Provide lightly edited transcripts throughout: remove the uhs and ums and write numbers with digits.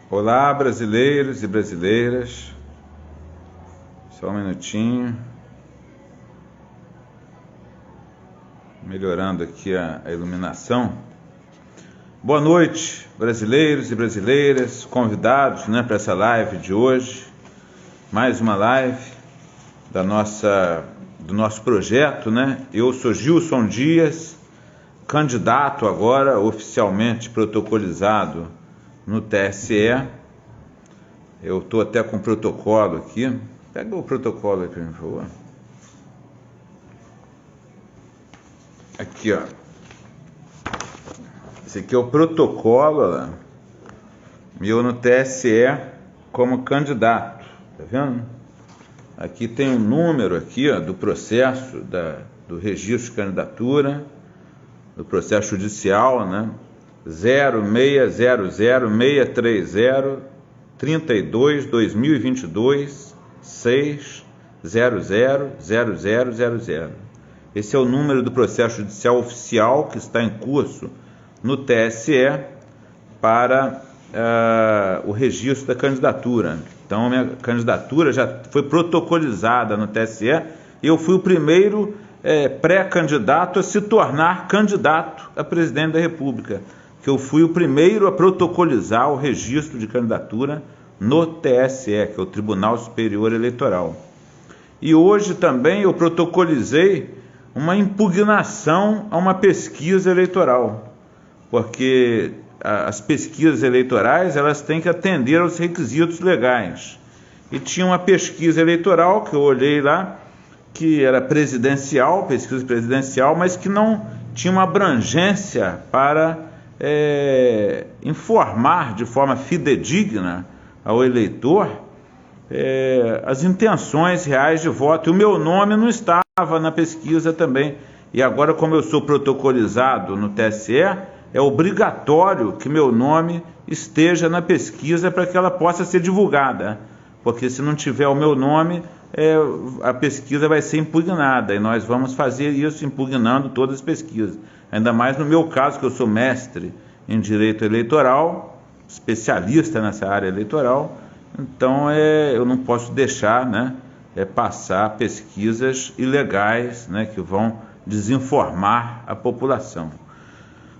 Olá, brasileiros e brasileiras. Só um minutinho. Melhorando aqui a iluminação. Boa noite, brasileiros e brasileiras, convidados, para essa live de hoje. Mais uma live do nosso projeto, Eu sou Gilson Dias, candidato agora oficialmente protocolizado no TSE. Eu estou até com o protocolo aqui. Pega o protocolo aí, por favor. Aqui, ó. Esse aqui é o protocolo meu no TSE como candidato. Tá vendo? Aqui tem um número aqui, ó, do processo do registro de candidatura, do processo judicial, 0600-630-2022-6000000. Esse é o número do processo judicial oficial que está em curso no TSE para o registro da candidatura. Então, minha candidatura já foi protocolizada no TSE e eu fui o primeiro pré-candidato a se tornar candidato a presidente da República, que eu fui o primeiro a protocolizar o registro de candidatura no TSE, que é o Tribunal Superior Eleitoral. E hoje também eu protocolizei uma impugnação a uma pesquisa eleitoral, porque as pesquisas eleitorais elas têm que atender aos requisitos legais. E tinha uma pesquisa eleitoral que eu olhei lá, que era presidencial, pesquisa presidencial, mas que não tinha uma abrangência para informar de forma fidedigna ao eleitor as intenções reais de voto. E o meu nome não estava na pesquisa também. E agora, como eu sou protocolizado no TSE, é obrigatório que meu nome esteja na pesquisa para que ela possa ser divulgada. Porque se não tiver o meu nome, a pesquisa vai ser impugnada. E nós vamos fazer isso impugnando todas as pesquisas. Ainda mais no meu caso, que eu sou mestre em direito eleitoral, especialista nessa área eleitoral. Então, eu não posso deixar passar pesquisas ilegais que vão desinformar a população.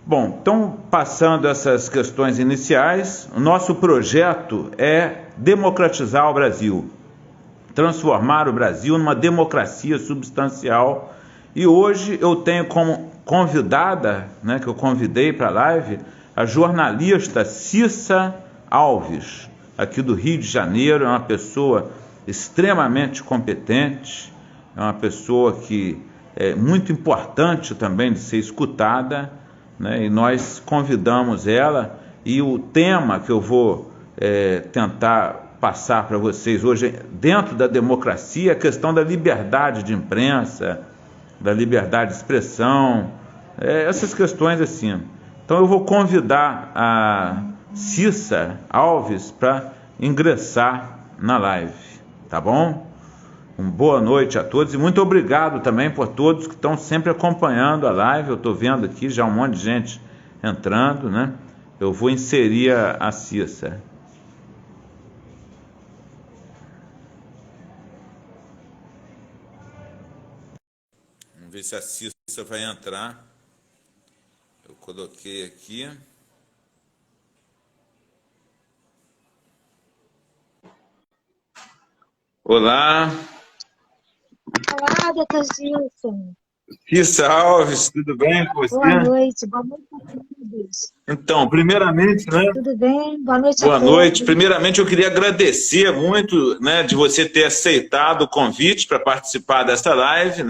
Bom, então, passando essas questões iniciais, o nosso projeto é democratizar o Brasil, transformar o Brasil numa democracia substancial. E hoje eu tenho como convidada, que eu convidei para a live, a jornalista Cissa Alves, aqui do Rio de Janeiro. É uma pessoa extremamente competente, é uma pessoa que é muito importante também de ser escutada, e nós convidamos ela, e o tema que eu vou tentar passar para vocês hoje, dentro da democracia, a questão da liberdade de imprensa, da liberdade de expressão, essas questões assim. Então eu vou convidar a Cissa Alves para ingressar na live, tá bom? Uma boa noite a todos e muito obrigado também por todos que estão sempre acompanhando a live. Eu estou vendo aqui já um monte de gente entrando, Eu vou inserir a Cissa. Vamos ver se a Cissa vai entrar. Eu coloquei aqui. Olá. Olá, doutor Gilson. Cissa Alves, tudo bem com você? Boa noite a todos. Então, primeiramente, Tudo bem? Boa noite a Boa todos. noite. Primeiramente, eu queria agradecer muito, de você ter aceitado o convite para participar dessa live,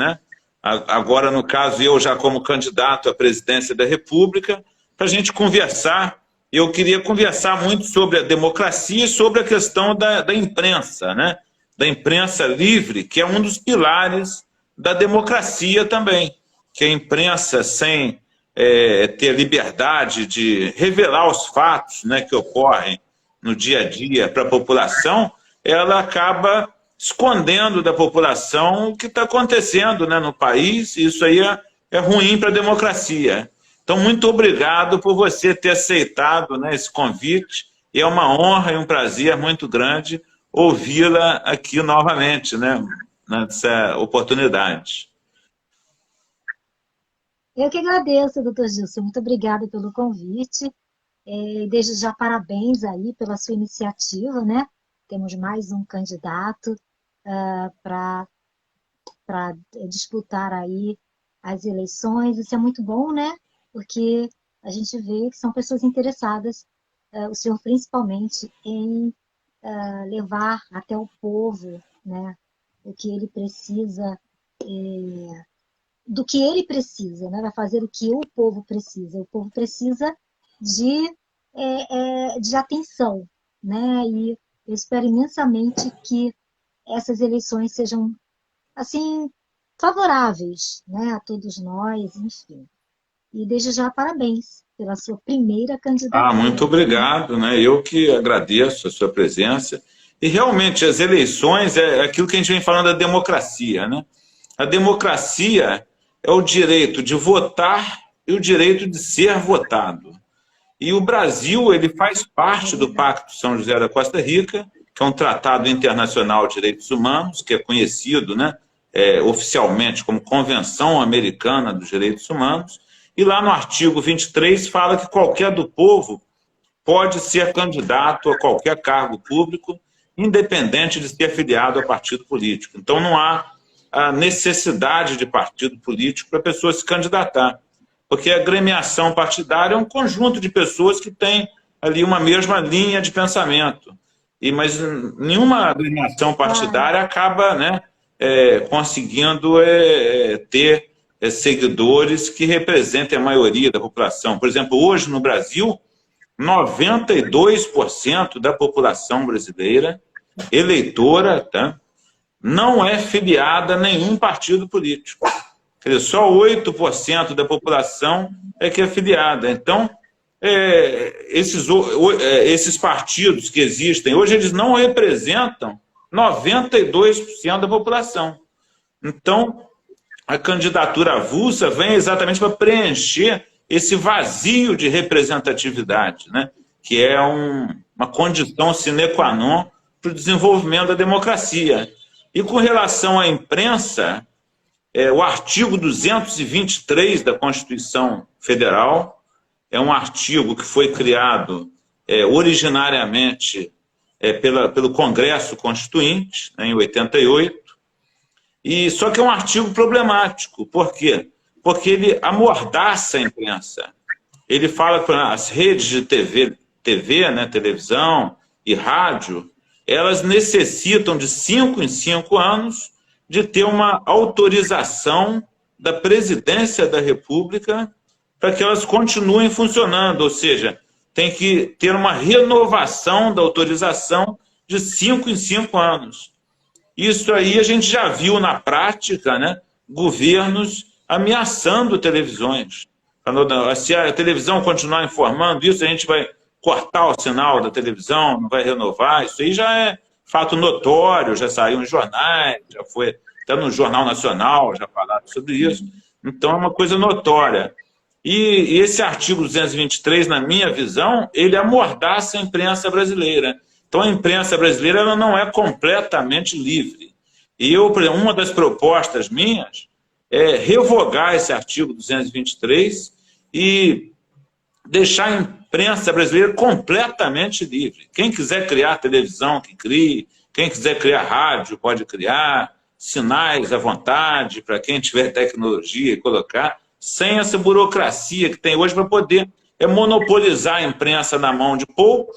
Agora, no caso, eu já como candidato à presidência da República, para a gente conversar. Eu queria conversar muito sobre a democracia e sobre a questão da imprensa, Da imprensa livre, que é um dos pilares da democracia também, que a imprensa sem ter liberdade de revelar os fatos que ocorrem no dia a dia para a população, ela acaba escondendo da população o que está acontecendo no país, e isso aí é ruim para a democracia. Então, muito obrigado por você ter aceitado esse convite e é uma honra e um prazer muito grande ouvi-la aqui novamente, né, nessa oportunidade. Eu que agradeço, doutor Gilson. Muito obrigada pelo convite. Desde já, parabéns aí pela sua iniciativa, né? Temos mais um candidato para disputar aí as eleições. Isso é muito bom, né? Porque a gente vê que são pessoas interessadas, o senhor principalmente, em levar até o povo, né? O que ele precisa, do que ele precisa, né? Vai fazer o que o povo precisa. O povo precisa de atenção, né? E eu espero imensamente que essas eleições sejam, assim, favoráveis, né, a todos nós, enfim. E desde já, parabéns pela sua primeira candidatura. Muito obrigado, né? Eu que agradeço a sua presença. E realmente as eleições é aquilo que a gente vem falando da democracia, né? A democracia é o direito de votar e o direito de ser votado. E o Brasil, ele faz parte do Pacto São José da Costa Rica, que é um tratado internacional de direitos humanos, que é conhecido, né, oficialmente como Convenção Americana dos Direitos Humanos, e lá no artigo 23 fala que qualquer do povo pode ser candidato a qualquer cargo público, independente de ser afiliado a partido político. Então não há a necessidade de partido político para a pessoa se candidatar, porque a agremiação partidária é um conjunto de pessoas que têm ali uma mesma linha de pensamento. Mas nenhuma agremiação partidária acaba, né, conseguindo ter seguidores que representem a maioria da população. Por exemplo, hoje no Brasil, 92% da população brasileira, eleitora, tá, não é filiada a nenhum partido político. Quer dizer, só 8% da população é que é filiada. Então, esses partidos que existem hoje, eles não representam 92% da população. Então, a candidatura avulsa vem exatamente para preencher esse vazio de representatividade, né? Que é uma condição sine qua non para o desenvolvimento da democracia. E com relação à imprensa, o artigo 223 da Constituição Federal é um artigo que foi criado originariamente pelo Congresso Constituinte, né, em 88, só que é um artigo problemático. Por quê? Porque ele amordaça a imprensa. Ele fala que as redes de TV, né, televisão e rádio, elas necessitam de 5 em 5 anos de ter uma autorização da Presidência da República para que elas continuem funcionando, ou seja, tem que ter uma renovação da autorização de 5 em 5 anos. Isso aí a gente já viu na prática, né, governos ameaçando televisões. Se a televisão continuar informando isso, a gente vai cortar o sinal da televisão, não vai renovar. Isso aí já é fato notório, já saiu em jornais, já foi até no Jornal Nacional, já falaram sobre isso. Então é uma coisa notória. E esse artigo 223, na minha visão, ele amordaça a imprensa brasileira. Então a imprensa brasileira ela não é completamente livre. E uma das propostas minhas é revogar esse artigo 223 e deixar a imprensa brasileira completamente livre. Quem quiser criar televisão, que crie. Quem quiser criar rádio, pode criar. Sinais à vontade, para quem tiver tecnologia e colocar, sem essa burocracia que tem hoje para poder monopolizar a imprensa na mão de poucos,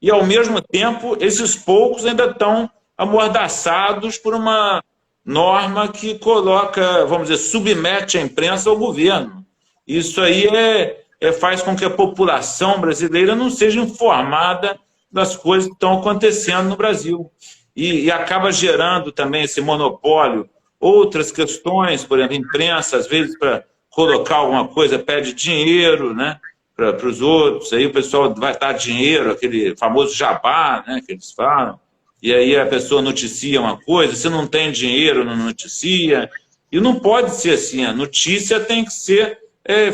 e ao mesmo tempo esses poucos ainda estão amordaçados por uma norma que coloca, vamos dizer, submete a imprensa ao governo. Isso aí faz com que a população brasileira não seja informada das coisas que estão acontecendo no Brasil. E acaba gerando também esse monopólio. Outras questões, por exemplo, a imprensa, às vezes, para colocar alguma coisa, pede dinheiro, né, para os outros. Aí o pessoal vai dar dinheiro, aquele famoso jabá, né, que eles falam. E aí a pessoa noticia uma coisa, se não tem dinheiro, não noticia. E não pode ser assim, a notícia tem que ser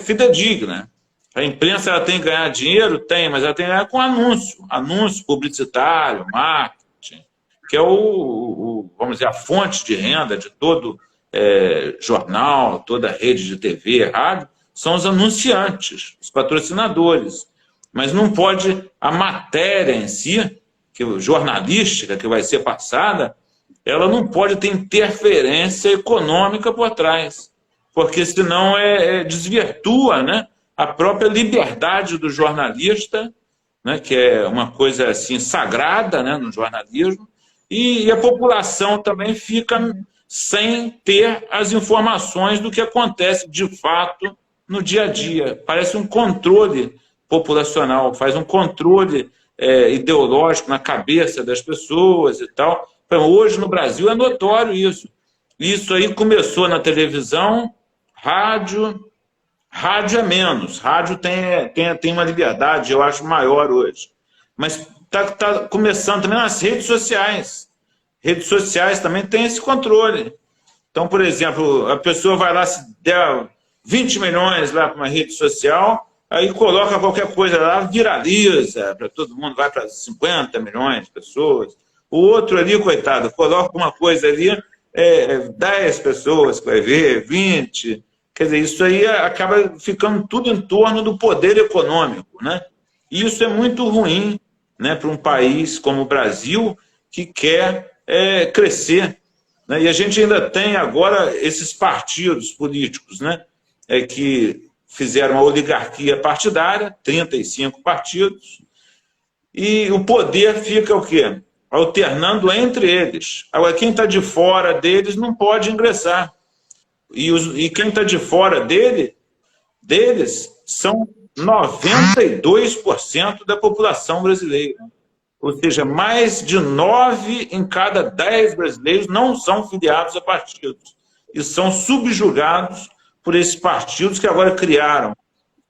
fidedigna. A imprensa ela tem que ganhar dinheiro? Tem, mas ela tem que ganhar com anúncio. Anúncio publicitário, marketing, que é vamos dizer, a fonte de renda de todo jornal, toda rede de TV, rádio, são os anunciantes, os patrocinadores. Mas não pode a matéria em si, jornalística, que vai ser passada, ela não pode ter interferência econômica por trás, porque senão desvirtua, né, a própria liberdade do jornalista, né, que é uma coisa assim sagrada, né, no jornalismo, e a população também fica sem ter as informações do que acontece de fato no dia a dia. Parece um controle populacional, faz um controle ideológico na cabeça das pessoas e tal. Então, hoje no Brasil é notório isso. Isso aí começou na televisão, rádio é menos. Rádio tem uma liberdade, eu acho, maior hoje. Mas está começando também nas redes sociais. Redes sociais também têm esse controle. Então, por exemplo, a pessoa vai lá, se der 20 milhões lá para uma rede social, aí coloca qualquer coisa lá, viraliza, para todo mundo, vai para 50 milhões de pessoas. O outro ali, coitado, coloca uma coisa ali, 10 pessoas que vai ver, 20. Quer dizer, isso aí acaba ficando tudo em torno do poder econômico, né? E isso é muito ruim, né, para um país como o Brasil, que quer crescer, né? E a gente ainda tem agora esses partidos políticos, né, que fizeram uma oligarquia partidária, 35 partidos, e o poder fica o quê? Alternando entre eles. Agora, quem está de fora deles não pode ingressar. E quem está de fora deles são 92% da população brasileira. Ou seja, mais de 9 em cada 10 brasileiros não são filiados a partidos. E são subjugados por esses partidos que agora criaram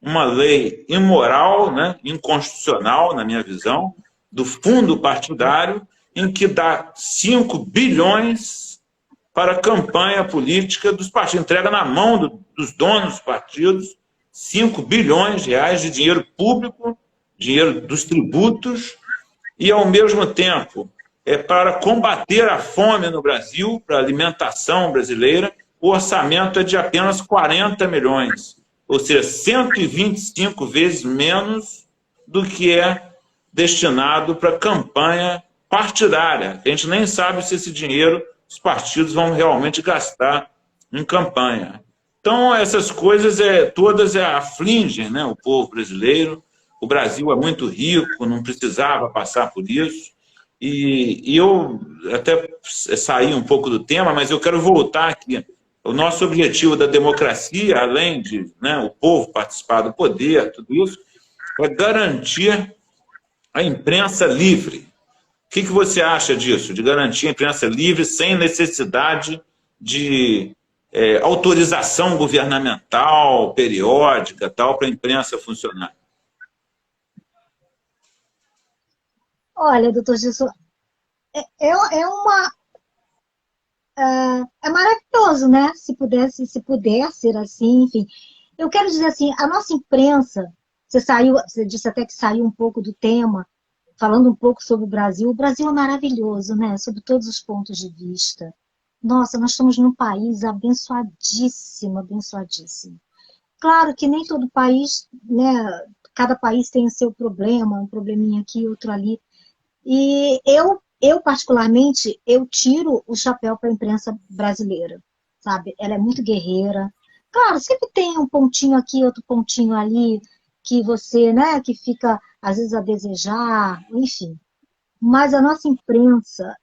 uma lei imoral, né, inconstitucional, na minha visão, do fundo partidário, em que dá 5 bilhões para a campanha política dos partidos. Entrega na mão dos donos dos partidos 5 bilhões de reais de dinheiro público, dinheiro dos tributos, e, ao mesmo tempo, para combater a fome no Brasil, para a alimentação brasileira, o orçamento é de apenas 40 milhões, ou seja, 125 vezes menos do que é destinado para a campanha partidária. A gente nem sabe se esse dinheiro os partidos vão realmente gastar em campanha. Então, essas coisas todas afligem, né, o povo brasileiro. O Brasil é muito rico, não precisava passar por isso. E eu até saí um pouco do tema, mas eu quero voltar aqui. O nosso objetivo da democracia, além de, né, o povo participar do poder, tudo isso, é garantir a imprensa livre. O que você acha disso, de garantir a imprensa livre sem necessidade de autorização governamental, periódica, tal, para a imprensa funcionar? Olha, doutor Gilson, é maravilhoso, né? Se puder ser assim, enfim. Eu quero dizer assim, a nossa imprensa, você disse até que saiu um pouco do tema, falando um pouco sobre o Brasil é maravilhoso, né? Sob todos os pontos de vista. Nossa, nós estamos num país abençoadíssimo, abençoadíssimo. Claro que nem todo país, né? Cada país tem o seu problema, um probleminha aqui, outro ali. E eu particularmente, eu tiro o chapéu para a imprensa brasileira, sabe? Ela é muito guerreira. Claro, sempre tem um pontinho aqui, outro pontinho ali, que você, né, que fica às vezes a desejar, enfim. Mas a nossa imprensa,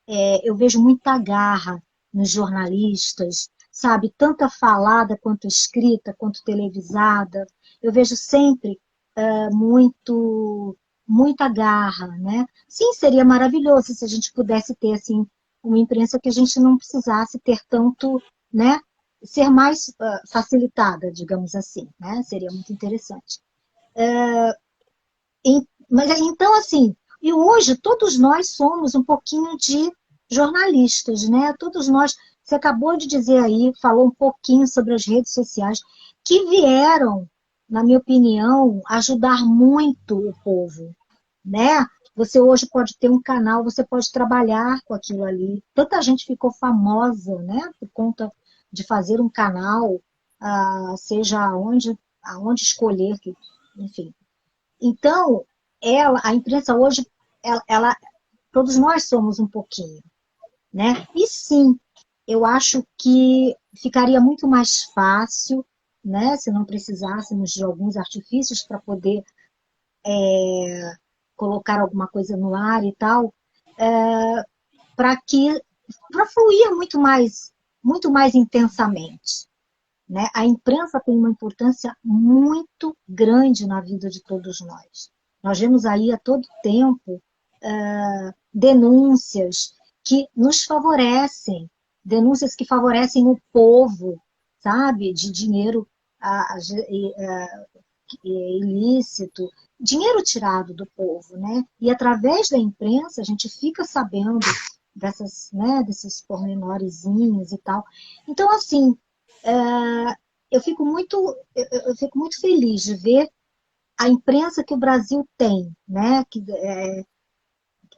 eu vejo muita garra nos jornalistas, sabe? Tanta falada quanto escrita, quanto televisada. Eu vejo sempre muita garra, né? Sim, seria maravilhoso se a gente pudesse ter assim uma imprensa que a gente não precisasse ter tanto, né? Ser mais facilitada, digamos assim, né? Seria muito interessante. Mas então assim, e hoje todos nós somos um pouquinho de jornalistas, né? Todos nós. Você acabou de dizer aí, falou um pouquinho sobre as redes sociais que vieram na minha opinião, ajudar muito o povo, né? Você hoje pode ter um canal, você pode trabalhar com aquilo ali. Tanta gente ficou famosa, né? Por conta de fazer um canal, seja aonde escolher, enfim. Então, a imprensa hoje, todos nós somos um pouquinho, né? E sim, eu acho que ficaria muito mais fácil, né? Se não precisássemos de alguns artifícios para poder colocar alguma coisa no ar e tal, para fluir muito mais intensamente, né? A imprensa tem uma importância muito grande na vida de todos nós. Nós vemos aí a todo tempo denúncias que nos favorecem, denúncias que favorecem o povo, sabe? De dinheiro ilícito, dinheiro tirado do povo, né? E através da imprensa a gente fica sabendo desses pormenorezinhos e tal. Então, assim, eu fico muito feliz de ver a imprensa que o Brasil tem, né? Que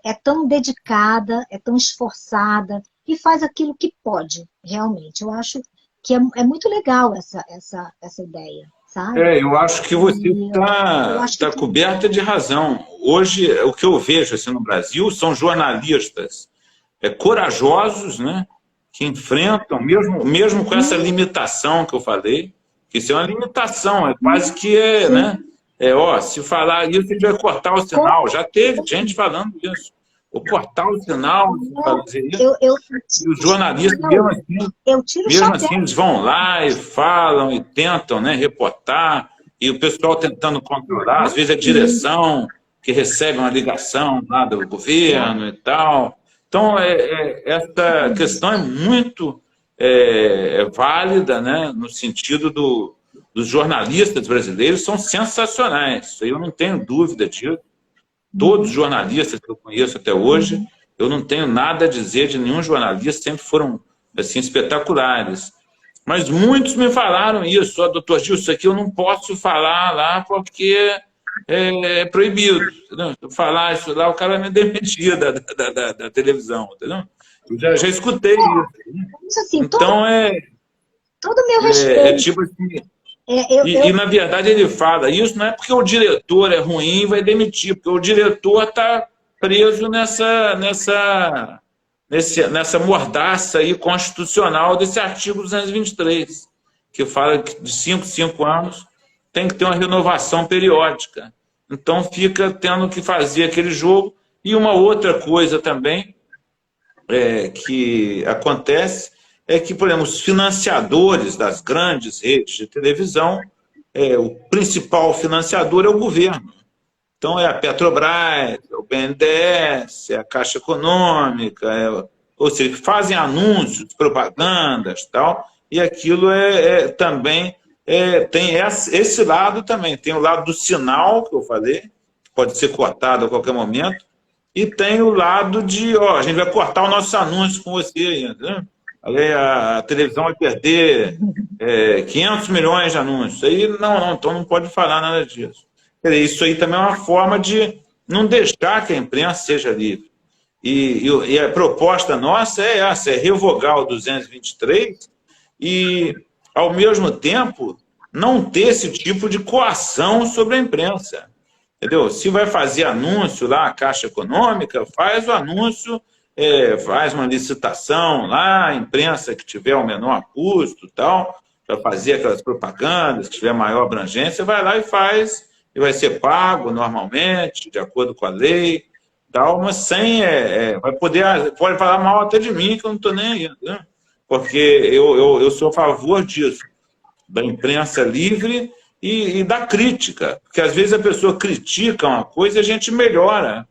é tão dedicada, é tão esforçada e faz aquilo que pode, realmente. Eu acho que é muito legal essa ideia, sabe? Eu acho que você está coberta de razão. Hoje, o que eu vejo assim, no Brasil são jornalistas corajosos, né, que enfrentam, mesmo com essa limitação que eu falei, que isso é uma limitação, é quase que né? Se falar isso, a gente vai cortar o sinal. Já teve gente falando isso. Ou cortar o sinal, fazer isso. E os jornalistas, mesmo assim, eles vão lá e falam e tentam, né, reportar, e o pessoal tentando controlar, às vezes a direção que recebe uma ligação lá do governo e tal. Então, essa questão é muito válida, né, no sentido dos jornalistas brasileiros, são sensacionais. Isso aí eu não tenho dúvida disso. Todos os jornalistas que eu conheço até hoje, eu não tenho nada a dizer de nenhum jornalista, sempre foram assim, espetaculares. Mas muitos me falaram isso, doutor Gil, isso aqui eu não posso falar lá porque é proibido. Entendeu? Se eu falar isso lá, o cara vai me demitir da televisão. Entendeu? Eu já escutei isso. Assim, então, todo meu respeito. Tipo assim, e, na verdade, ele fala, isso não é porque o diretor é ruim e vai demitir, porque o diretor está preso nessa mordaça aí constitucional desse artigo 223, que fala que de 5 anos tem que ter uma renovação periódica. Então, fica tendo que fazer aquele jogo. E uma outra coisa também que acontece é que, por exemplo, os financiadores das grandes redes de televisão, o principal financiador é o governo. Então, é a Petrobras, é o BNDES, é a Caixa Econômica, ou seja, fazem anúncios, propagandas e tal, e aquilo também tem esse lado também. Tem o lado do sinal, que eu falei, que pode ser cortado a qualquer momento, e tem o lado de, a gente vai cortar os nossos anúncios com você, entendeu? Aí a televisão vai perder 500 milhões de anúncios. Aí então não pode falar nada disso. Isso aí também é uma forma de não deixar que a imprensa seja livre. E a proposta nossa é essa, é revogar o 223 e, ao mesmo tempo, não ter esse tipo de coação sobre a imprensa. Entendeu? Se vai fazer anúncio lá, a Caixa Econômica, faz o anúncio, faz uma licitação lá, a imprensa que tiver o menor custo e tal, para fazer aquelas propagandas, que tiver maior abrangência, vai lá e faz, e vai ser pago normalmente, de acordo com a lei, tal, mas sem... pode falar mal até de mim, que eu não estou nem aí, né? Porque eu sou a favor disso, da imprensa livre e da crítica, porque às vezes a pessoa critica uma coisa e a gente melhora,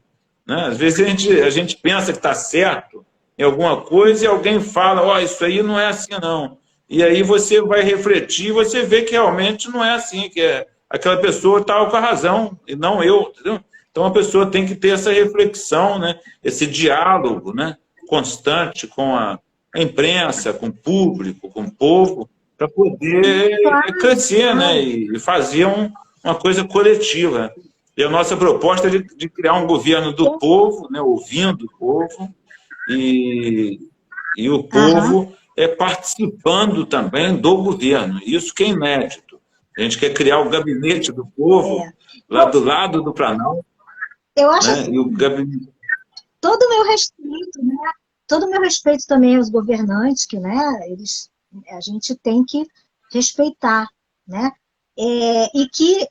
né? Às vezes a gente pensa que está certo em alguma coisa e alguém fala, isso aí não é assim não. E aí você vai refletir e você vê que realmente não é assim, que aquela pessoa está com a razão e não eu, entendeu? Então a pessoa tem que ter essa reflexão, né? Esse diálogo, né? Constante com a imprensa, com o público, com o povo, para poder crescer, né? E fazer uma coisa coletiva. E a nossa proposta é de criar um governo do povo, né? Ouvindo o povo, e o povo participando também do governo. Isso que é inédito. A gente quer criar o gabinete do povo lá do lado do Planalto. Eu acho, né? assim, E o gabinete... todo o meu respeito, né? Todo o meu respeito também aos governantes, que, né, a gente tem que respeitar, né? E que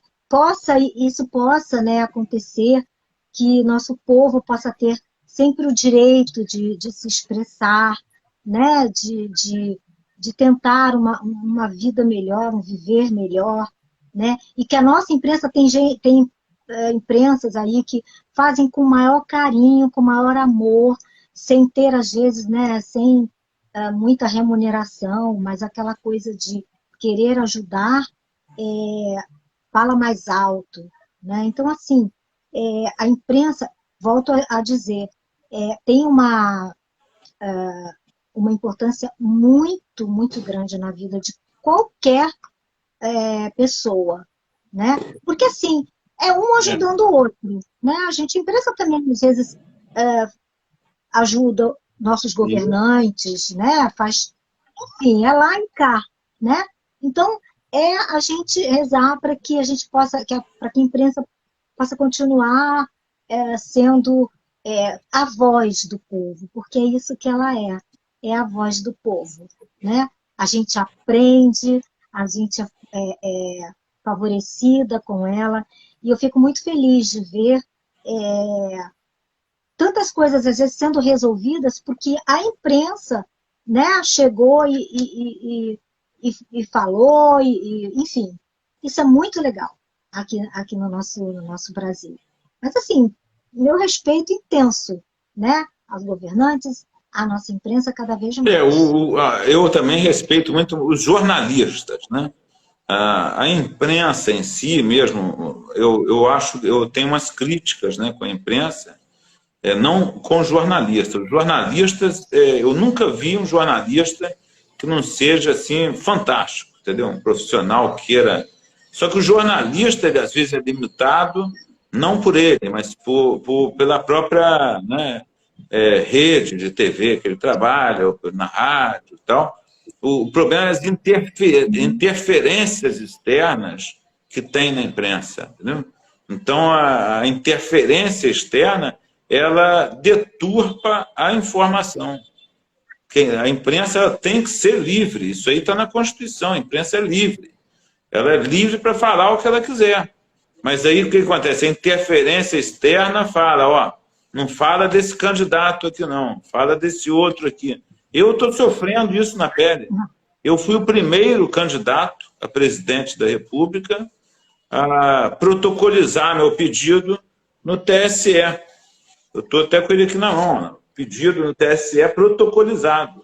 isso possa, né, acontecer, que nosso povo possa ter sempre o direito de se expressar, né? De tentar uma vida melhor, um viver melhor, né? E que a nossa imprensa tem imprensas aí que fazem com maior carinho, com maior amor, sem ter, às vezes, né, sem muita remuneração, mas aquela coisa de querer ajudar, fala mais alto, né? Então, assim, a imprensa, volto a dizer, tem uma importância muito, muito grande na vida de qualquer pessoa, né? Porque, assim, é um ajudando o outro, né? A imprensa também, às vezes, ajuda nossos governantes, né? Faz, enfim, é lá e cá, né? Então, a gente rezar para que a gente possa, para que a imprensa possa continuar sendo a voz do povo, porque é isso que ela é a voz do povo, né? A gente aprende, a gente é favorecida com ela, e eu fico muito feliz de ver tantas coisas, às vezes, sendo resolvidas, porque a imprensa, né, chegou e falou, enfim, isso é muito legal aqui no nosso Brasil. Mas, assim, meu respeito intenso, né, aos governantes, à nossa imprensa cada vez mais. Eu também respeito muito os jornalistas, né? A imprensa em si mesmo, eu tenho umas críticas, né, com a imprensa, não com jornalistas. Os jornalistas, eu nunca vi um jornalista que não seja assim fantástico, entendeu? Um profissional queira. Só que o jornalista, ele, às vezes, é limitado, não por ele, mas pela própria, né, rede de TV que ele trabalha, ou na rádio e tal. O problema é as interferências externas que tem na imprensa, entendeu? Então, a interferência externa, ela deturpa a informação. A imprensa ela tem que ser livre, isso aí está na Constituição, a imprensa é livre. Ela é livre para falar o que ela quiser. Mas aí o que acontece? A interferência externa fala, ó, não fala desse candidato aqui não, fala desse outro aqui. Eu estou sofrendo isso na pele. Eu fui o primeiro candidato a presidente da República a protocolizar meu pedido no TSE. Eu estou até com ele aqui na mão, pedido no TSE protocolizado.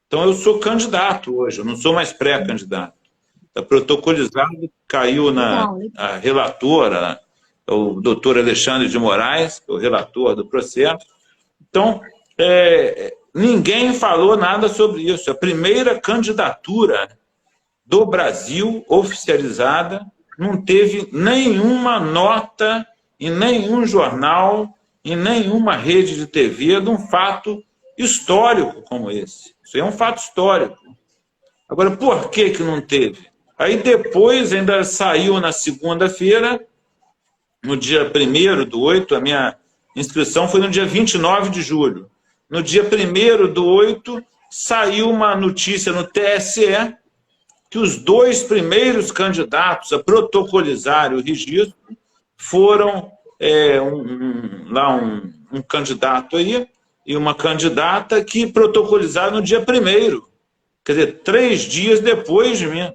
Então eu sou candidato hoje, eu não sou mais pré-candidato. Está protocolizado, caiu a relatora, o doutor Alexandre de Moraes, o relator do processo. Então, ninguém falou nada sobre isso. A primeira candidatura do Brasil oficializada não teve nenhuma nota em nenhum jornal, em nenhuma rede de TV de um fato histórico como esse. Isso é um fato histórico. Agora, por que não teve? Aí depois ainda saiu na segunda-feira, no dia 1º/8, a minha inscrição foi no dia 29 de julho. No dia 1º/8, saiu uma notícia no TSE que os 2 primeiros candidatos a protocolizar o registro foram um candidato aí e uma candidata que protocolizaram no dia 1º. Quer dizer, 3 dias depois de mim.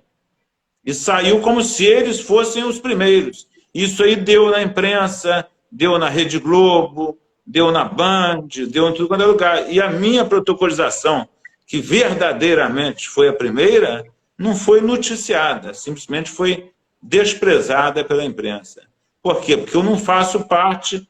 E saiu como se eles fossem os primeiros. Isso aí deu na imprensa, deu na Rede Globo, deu na Band, deu em tudo quanto é lugar. E a minha protocolização, que verdadeiramente foi a primeira, não foi noticiada, simplesmente foi desprezada pela imprensa. Por quê? Porque eu não faço parte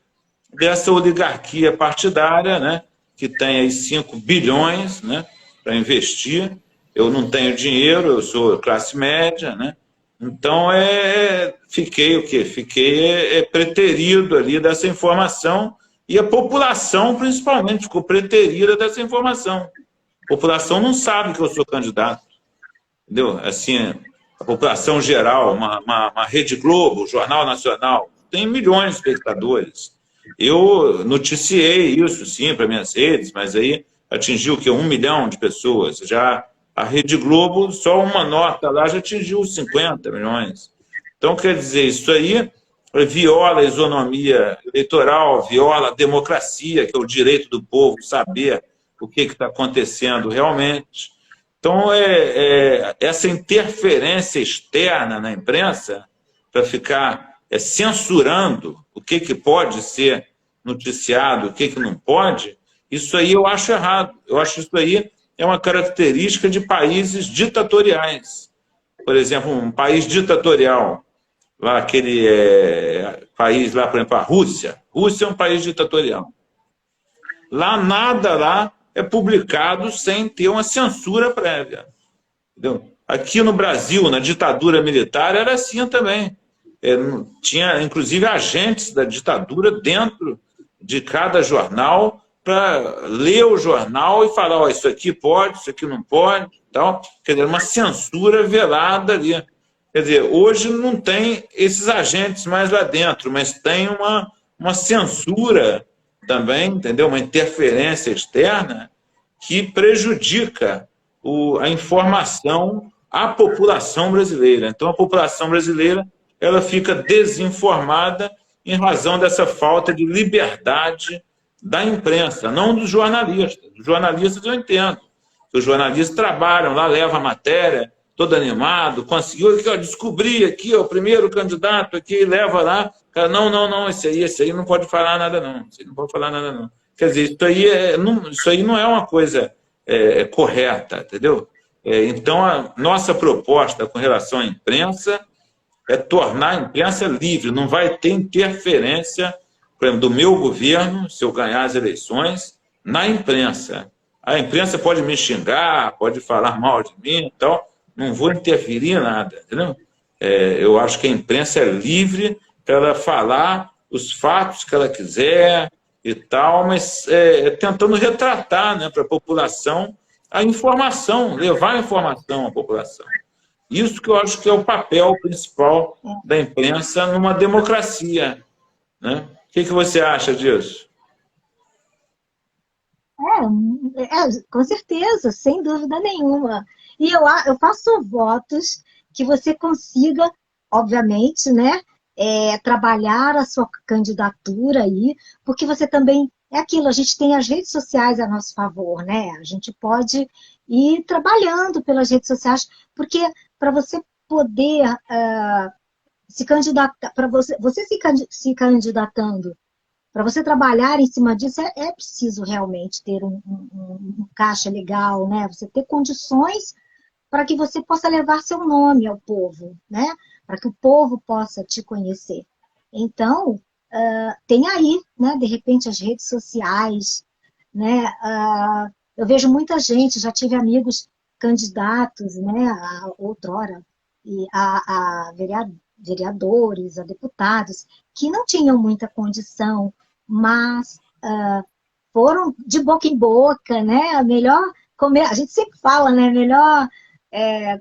dessa oligarquia partidária, né, que tem aí 5 bilhões, né, para investir, eu não tenho dinheiro, eu sou classe média, né? Então, fiquei o quê? Fiquei preterido ali dessa informação, e a população, principalmente, ficou preterida dessa informação. A população não sabe que eu sou candidato, entendeu? Assim, a população geral, uma Rede Globo, Jornal Nacional, tem milhões de espectadores. Eu noticiei isso, sim, para minhas redes, mas aí atingiu o quê? 1 milhão de pessoas. Já a Rede Globo, só uma nota lá já atingiu 50 milhões. Então, quer dizer, isso aí viola a isonomia eleitoral, viola a democracia, que é o direito do povo saber o que está acontecendo realmente. Então, essa interferência externa na imprensa, para ficar censurando o que pode ser noticiado, o que não pode, isso aí eu acho errado. Eu acho que isso aí é uma característica de países ditatoriais. Por exemplo, um país ditatorial, lá aquele país lá, por exemplo, a Rússia. Rússia é um país ditatorial. Lá nada lá é publicado sem ter uma censura prévia. Entendeu? Aqui no Brasil, na ditadura militar, era assim também. Tinha, inclusive, agentes da ditadura dentro de cada jornal para ler o jornal e falar, oh, isso aqui pode, isso aqui não pode, tal. Quer dizer, uma censura velada ali. Quer dizer, hoje não tem esses agentes mais lá dentro, mas tem uma censura também, entendeu? Uma interferência externa que prejudica a informação à população brasileira. Então, a população brasileira ela fica desinformada em razão dessa falta de liberdade da imprensa, não dos jornalistas. Os jornalistas eu entendo. Os jornalistas trabalham lá, levam a matéria, todo animado, conseguiu aqui, ó, descobrir aqui, ó, o primeiro candidato aqui, leva lá. Cara, não, esse aí não pode falar nada, não. Esse aí não pode falar nada, não. Quer dizer, isso aí não é uma coisa correta, entendeu? Então, a nossa proposta com relação à imprensa é tornar a imprensa livre, não vai ter interferência, por exemplo, do meu governo, se eu ganhar as eleições, na imprensa. A imprensa pode me xingar, pode falar mal de mim e tal, não vou interferir em nada, entendeu? Eu acho que a imprensa é livre para ela falar os fatos que ela quiser e tal, mas tentando retratar, né, para a população a informação, levar a informação à população. Isso que eu acho que é o papel principal da imprensa numa democracia, né? O que você acha disso? Com certeza, sem dúvida nenhuma. E eu faço votos que você consiga, obviamente, né, trabalhar a sua candidatura aí, porque você também, é aquilo, a gente tem as redes sociais a nosso favor, né? A gente pode ir trabalhando pelas redes sociais, porque para você poder se candidatar, para você se candidatando, para você trabalhar em cima disso, é preciso realmente ter um caixa legal, né? Você ter condições para que você possa levar seu nome ao povo, né? Para que o povo possa te conhecer. Então, tem aí, né? De repente, as redes sociais, né? Eu vejo muita gente, já tive amigos candidatos, né? Outrora, a vereadores, a deputados, que não tinham muita condição, mas foram de boca em boca, né? A gente sempre fala, né?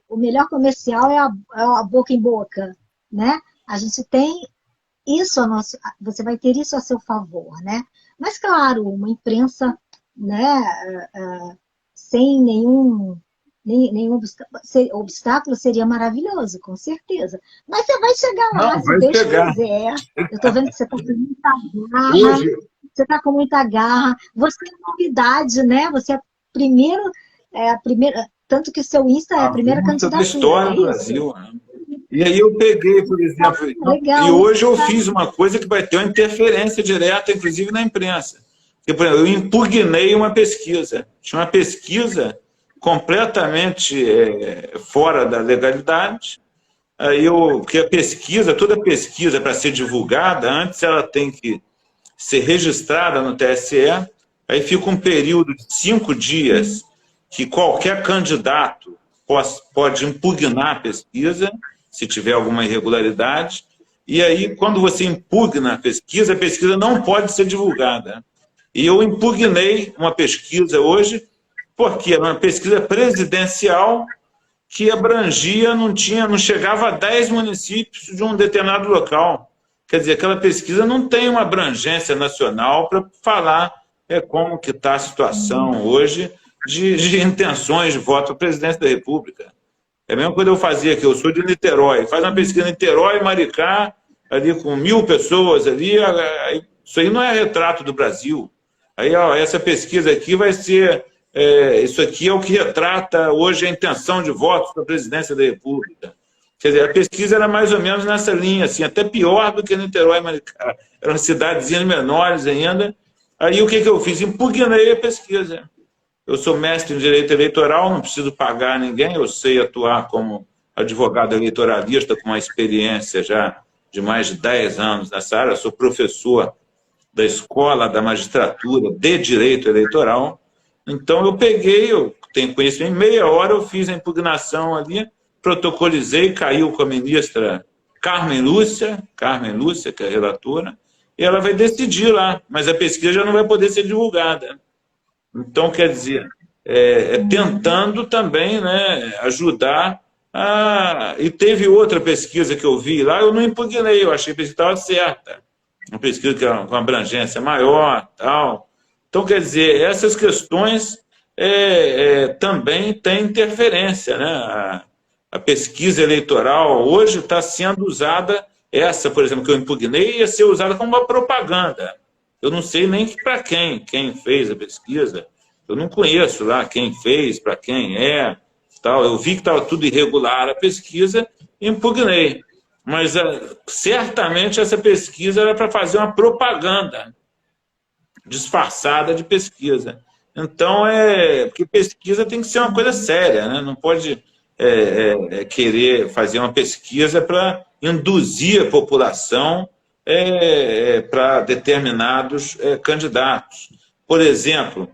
O melhor comercial é a boca em boca, né? A gente tem isso você vai ter isso a seu favor, né? Mas claro, uma imprensa, né? Sem nenhum obstáculo seria maravilhoso, com certeza. Mas você vai chegar lá, se Deus quiser. Eu estou vendo que você está com muita garra. Você está com muita garra. Você é novidade, né? Você é a primeira, tanto que o seu Insta é a primeira candidatura. História do Brasil, né? E aí eu peguei, por exemplo, legal, e hoje eu fiz uma coisa que vai ter uma interferência direta, inclusive na imprensa. Porque, por exemplo, eu impugnei uma pesquisa. Tinha uma pesquisa completamente fora da legalidade. Aí porque toda pesquisa para ser divulgada, antes ela tem que ser registrada no TSE, aí fica um período de 5 dias que qualquer candidato pode impugnar a pesquisa, se tiver alguma irregularidade, e aí, quando você impugna a pesquisa não pode ser divulgada. E eu impugnei uma pesquisa hoje, porque era uma pesquisa presidencial que abrangia, não chegava a 10 municípios de um determinado local. Quer dizer, aquela pesquisa não tem uma abrangência nacional para falar como que está a situação hoje de intenções de voto para a presidência da República. É a mesma coisa eu fazia aqui, eu sou de Niterói, faz uma pesquisa em Niterói, Maricá, ali com 1000 pessoas ali, isso aí não é retrato do Brasil. Aí, ó, essa pesquisa aqui vai ser, isso aqui é o que retrata hoje a intenção de votos para a presidência da República. Quer dizer, a pesquisa era mais ou menos nessa linha, assim, até pior do que Niterói e Maricá. Eram cidadezinhas menores ainda. Aí o que eu fiz? Impugnei a pesquisa. Eu sou mestre em direito eleitoral, não preciso pagar ninguém, eu sei atuar como advogado eleitoralista com uma experiência já de mais de 10 anos nessa área, eu sou professor da Escola da Magistratura de Direito Eleitoral. Então eu tenho conhecimento, em meia hora eu fiz a impugnação ali, protocolizei, caiu com a ministra Carmen Lúcia, que é a relatora, e ela vai decidir lá, mas a pesquisa já não vai poder ser divulgada. Então, quer dizer, tentando também, né, ajudar E teve outra pesquisa que eu vi lá, eu não impugnei, eu achei que a pesquisa estava certa. Uma pesquisa com abrangência maior, tal. Então, quer dizer, essas questões também têm interferência, né? A pesquisa eleitoral hoje está sendo usada, essa, por exemplo, que eu impugnei, ia ser usada como uma propaganda. Eu não sei nem para quem fez a pesquisa, eu não conheço lá quem fez, para quem tal. Eu vi que estava tudo irregular a pesquisa e impugnei. Mas certamente essa pesquisa era para fazer uma propaganda disfarçada de pesquisa. Então, porque pesquisa tem que ser uma coisa séria, né? Não pode querer fazer uma pesquisa para induzir a população para determinados candidatos. Por exemplo,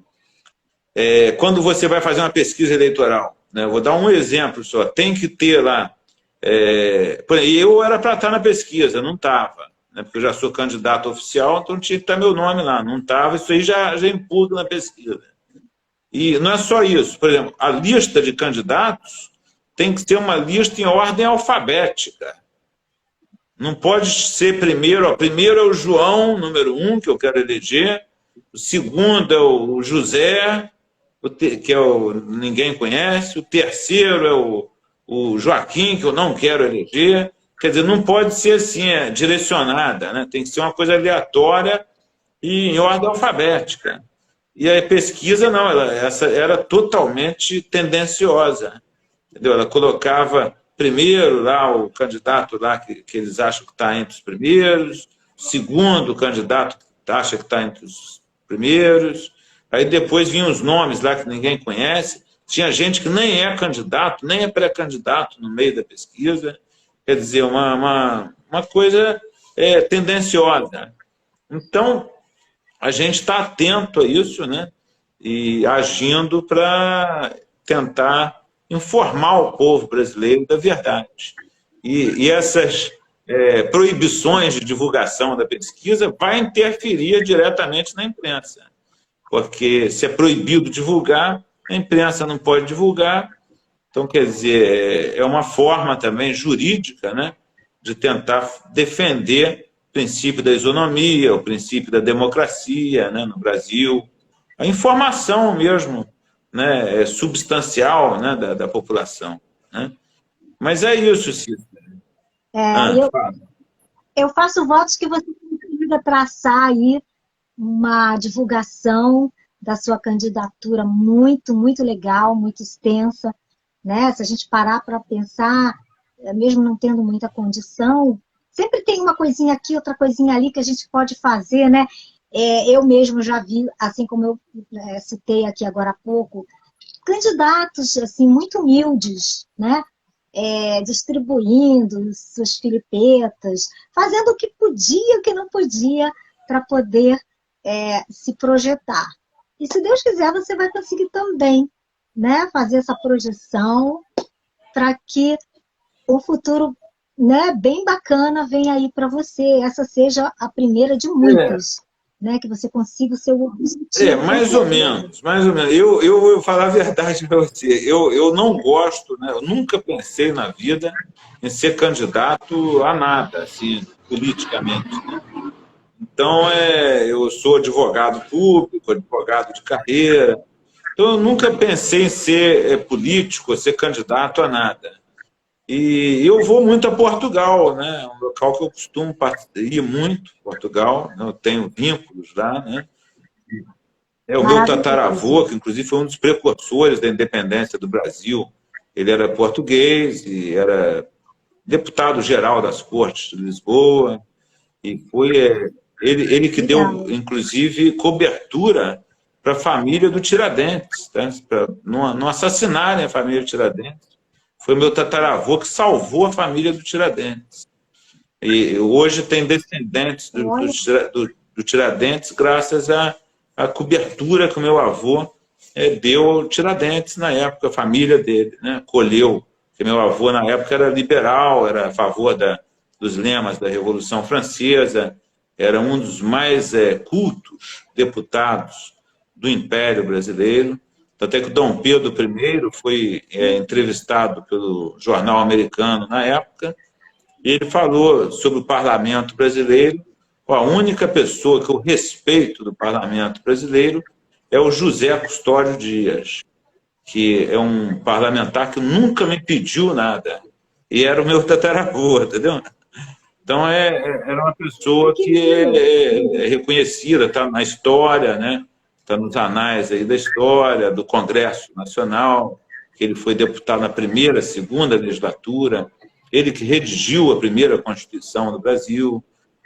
quando você vai fazer uma pesquisa eleitoral, né? Vou dar um exemplo só, tem que ter lá, eu era para estar na pesquisa, não estava, né? Porque eu já sou candidato oficial, então tinha que estar meu nome lá, não estava, isso aí já impugna na pesquisa. E não é só isso, por exemplo, a lista de candidatos tem que ser uma lista em ordem alfabética. Não pode ser primeiro, primeiro é o João, número 1, que eu quero eleger, o segundo é o José, que ninguém conhece, o terceiro é o Joaquim, que eu não quero eleger. Quer dizer, não pode ser assim, direcionada, né? Tem que ser uma coisa aleatória e em ordem alfabética. E a pesquisa, não, essa era totalmente tendenciosa. Entendeu? Ela colocava primeiro lá o candidato lá que eles acham que está entre os primeiros, segundo o candidato que acha que está entre os primeiros, aí depois vinham os nomes lá que ninguém conhece, tinha gente que nem é candidato, nem é pré-candidato no meio da pesquisa, quer dizer, uma coisa tendenciosa. Então, a gente está atento a isso, né? E agindo para tentar informar o povo brasileiro da verdade. E essas proibições de divulgação da pesquisa vai interferir diretamente na imprensa. Porque se é proibido divulgar, a imprensa não pode divulgar. Então, quer dizer, é uma forma também jurídica, né, de tentar defender o princípio da isonomia, o princípio da democracia, né, no Brasil. A informação mesmo, né, substancial, né, da população. Né? Mas é isso, Cícero. Eu faço votos que você consiga traçar aí uma divulgação da sua candidatura muito, muito legal, muito extensa. Né? Se a gente parar para pensar, mesmo não tendo muita condição, sempre tem uma coisinha aqui, outra coisinha ali que a gente pode fazer, né? Eu mesmo já vi, assim como eu citei aqui agora há pouco, candidatos assim, muito humildes, né? Distribuindo suas filipetas, fazendo o que podia, o que não podia, para poder se projetar. E se Deus quiser, você vai conseguir também, né? Fazer essa projeção para que o futuro, né, bem bacana venha aí para você. Essa seja a primeira de muitas, né, que você consiga o seu objetivo. Mais ou menos, mais ou menos. Eu vou falar a verdade para você. Eu não gosto, né? Eu nunca pensei na vida em ser candidato a nada, assim, politicamente, né? Então, eu sou advogado público, advogado de carreira. Então, eu nunca pensei em ser político, ser candidato a nada. E eu vou muito a Portugal, né? Um local que eu costumo ir muito, Portugal. Né? Eu tenho vínculos lá, né? O meu tataravô, que inclusive foi um dos precursores da independência do Brasil, ele era português e era deputado-geral das Cortes de Lisboa, e foi ele que deu, inclusive, cobertura para a família do Tiradentes, tá? Para não assassinarem a família do Tiradentes. Foi meu tataravô que salvou a família do Tiradentes. E hoje tem descendentes do Tiradentes graças à cobertura que o meu avô deu ao Tiradentes na época, a família dele, né, colheu. Porque meu avô, na época, era liberal, era a favor dos lemas da Revolução Francesa, era um dos mais cultos deputados do Império Brasileiro. Até que o Dom Pedro I foi entrevistado pelo jornal americano na época, e ele falou sobre o parlamento brasileiro. A única pessoa que eu respeito do parlamento brasileiro é o José Custódio Dias, que é um parlamentar que nunca me pediu nada, e era o meu tataravô, entendeu? Então, era uma pessoa que é reconhecida, está na história, né? Está nos anais aí da história, do Congresso Nacional, que ele foi deputado na primeira, segunda legislatura, ele que redigiu a primeira Constituição do Brasil.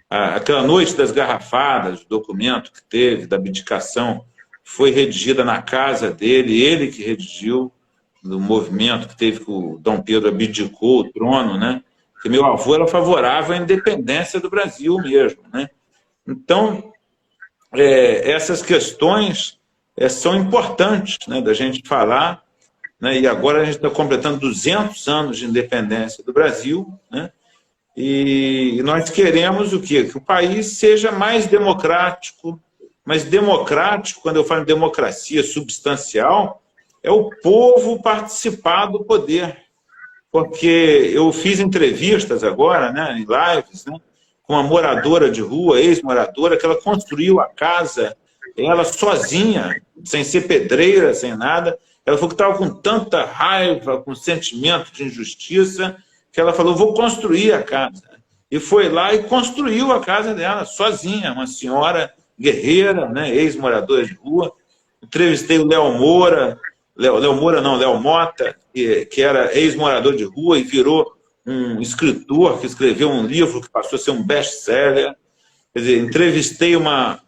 Aquela noite das garrafadas, o documento que teve, da abdicação, foi redigida na casa dele, ele que redigiu, no movimento que teve que o Dom Pedro abdicou o trono, né? Porque meu avô era favorável à independência do Brasil mesmo, né? Então, essas questões são importantes, né, da gente falar, né? E agora a gente está completando 200 anos de independência do Brasil, né? E nós queremos o quê? Que o país seja mais democrático, mas democrático, quando eu falo em democracia substancial, é o povo participar do poder. Porque eu fiz entrevistas agora, né, em lives, né, com uma moradora de rua, ex-moradora, que ela construiu a casa, ela sozinha, sem ser pedreira, sem nada. Ela falou que estava com tanta raiva, com sentimento de injustiça, que ela falou, vou construir a casa. E foi lá e construiu a casa dela, sozinha, uma senhora guerreira, né, ex-moradora de rua. Entrevistei o Léo Moura, Léo Mota, que era ex-morador de rua e virou um escritor que escreveu um livro que passou a ser um best-seller. Quer dizer, entrevistei uma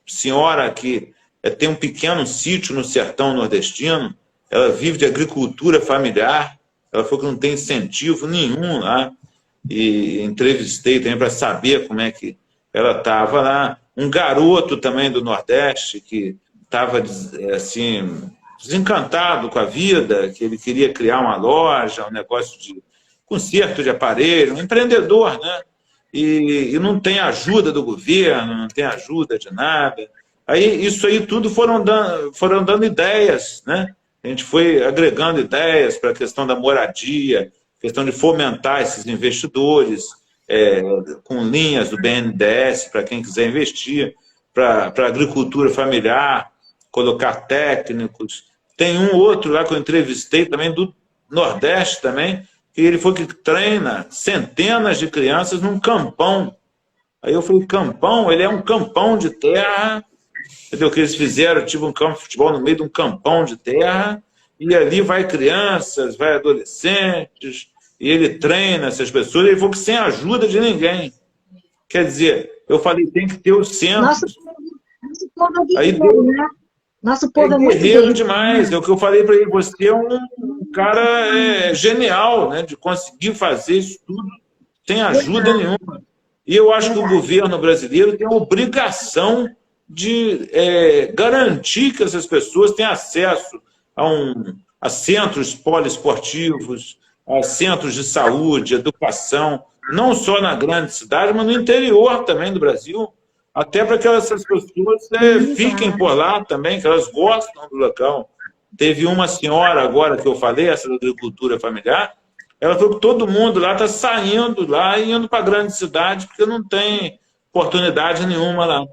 senhora que tem um pequeno sítio no sertão nordestino, ela vive de agricultura familiar, ela falou que não tem incentivo nenhum lá, e entrevistei também para saber como é que ela estava lá. Um garoto também do Nordeste que estava assim, desencantado com a vida, que ele queria criar uma loja, um negócio de conserto de aparelho, um empreendedor, né? E não tem ajuda do governo, não tem ajuda de nada. Aí, isso aí tudo foram dando ideias, né? A gente foi agregando ideias para a questão da moradia, questão de fomentar esses investidores, com linhas do BNDES para quem quiser investir, para a agricultura familiar, colocar técnicos. Tem um outro lá que eu entrevistei também, do Nordeste também, que ele foi que treina centenas de crianças num campão. Aí eu falei, campão? Ele é um campão de terra, entendeu? Que eles fizeram, tipo um campo de futebol no meio de um campão de terra, e ali vai crianças, vai adolescentes, e ele treina essas pessoas, ele falou que sem ajuda de ninguém. Quer dizer, eu falei, tem que ter o centro. Nosso povo é aí guerreiro, né? Nosso povo é muito guerreiro demais. É o que eu falei para ele, você é um cara genial, né, de conseguir fazer isso tudo sem ajuda nenhuma. E eu acho que o governo brasileiro tem a obrigação de garantir que essas pessoas tenham acesso a a centros poliesportivos, a centros de saúde, educação, não só na grande cidade, mas no interior também do Brasil, até para que essas pessoas fiquem por lá também, que elas gostam do local. Teve uma senhora agora que eu falei, essa da agricultura familiar, ela falou que todo mundo lá está saindo lá e indo para a grande cidade porque não tem oportunidade nenhuma lá.